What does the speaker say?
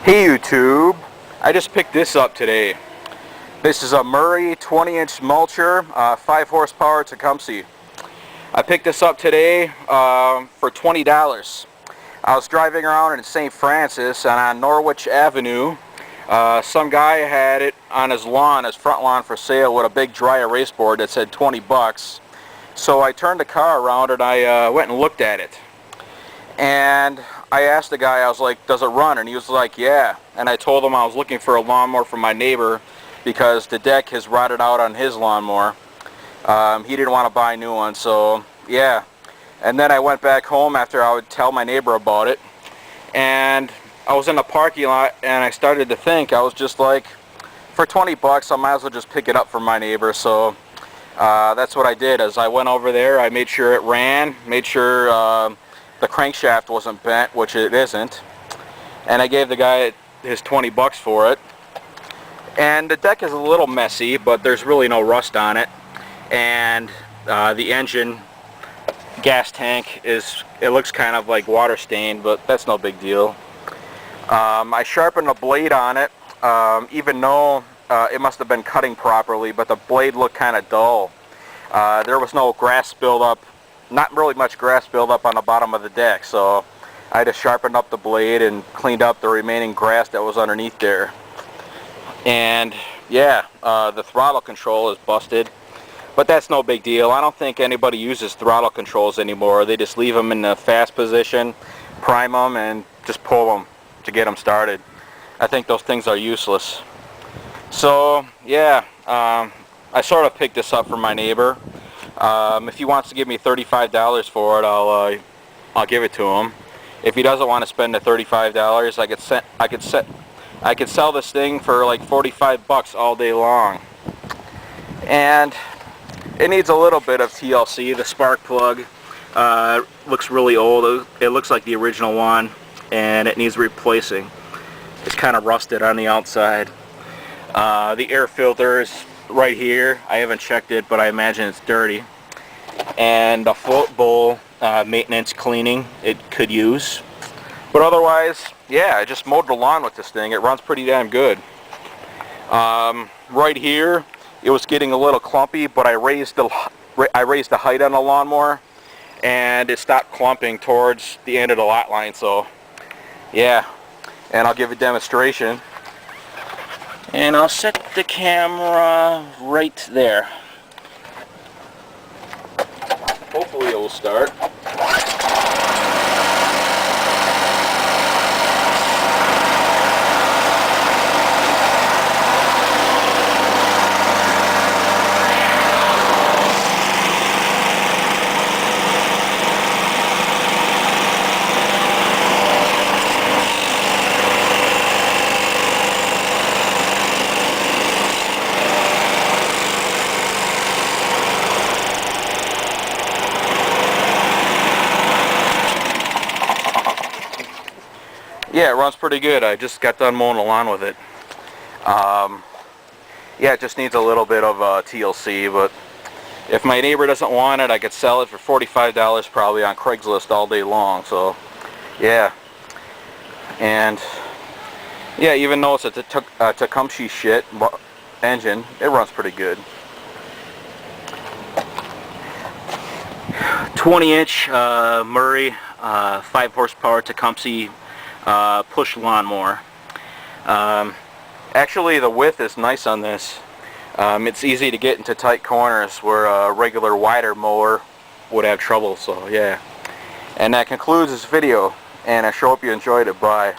Hey YouTube, I just picked this up today. This is a Murray 20-inch mulcher, 5 horsepower Tecumseh. I picked this up today for $20. I was driving around in St. Francis and on Norwich Avenue. Some guy had it on his lawn, his front lawn, for sale with a big dry erase board that said 20 bucks. So I turned the car around and I went and looked at it. And I asked the guy, I was like, does it run? And he was like, yeah. And I told him I was looking for a lawnmower for my neighbor because the deck has rotted out on his lawnmower. He didn't want to buy a new one, so yeah. And then I went back home after I would tell my neighbor about it. And I was in the parking lot and I started to think, I was just like, for 20 bucks, I might as well just pick it up for my neighbor. So that's what I did. As I went over there, I made sure it ran, made sure the crankshaft wasn't bent, which it isn't, and I gave the guy his 20 bucks for it. And the deck is a little messy, but there's really no rust on it, and the engine gas tank it looks kind of like water stained, but that's no big deal. I sharpened the blade on it, even though it must have been cutting properly, but the blade looked kind of dull. There was no grass buildup. Not really much grass buildup on the bottom of the deck, so I just sharpened up the blade and cleaned up the remaining grass that was underneath there. And yeah, the throttle control is busted, but that's no big deal. I don't think anybody uses throttle controls anymore. They just leave them in the fast position, prime them, and just pull them to get them started. I think those things are useless. So yeah, I sort of picked this up for my neighbor. If he wants to give me $35 for it, I'll give it to him. If he doesn't want to spend the $35, I could sell this thing for like 45 bucks all day long. And it needs a little bit of TLC. The spark plug looks really old. It looks like the original one, and it needs replacing. It's kind of rusted on the outside. The air filter is right here. I haven't checked it, but I imagine it's dirty. And the float bowl maintenance cleaning it could use. But otherwise, yeah, I just mowed the lawn with this thing. It runs pretty damn good. Right here, it was getting a little clumpy, but I raised the height on the lawnmower, and it stopped clumping towards the end of the lot line. So yeah, and I'll give a demonstration. And I'll set the camera right there. Hopefully it will start. Yeah, it runs pretty good. I just got done mowing the lawn with it. Yeah, it just needs a little bit of TLC, but if my neighbor doesn't want it, I could sell it for $45 probably on Craigslist all day long. So yeah, and yeah, even though it's a Tecumseh shit engine, it runs pretty good. 20-inch Murray 5 horsepower Tecumseh push lawnmower. Actually, the width is nice on this. It's easy to get into tight corners where a regular wider mower would have trouble. So yeah, and that concludes this video, and I sure hope you enjoyed it. Bye.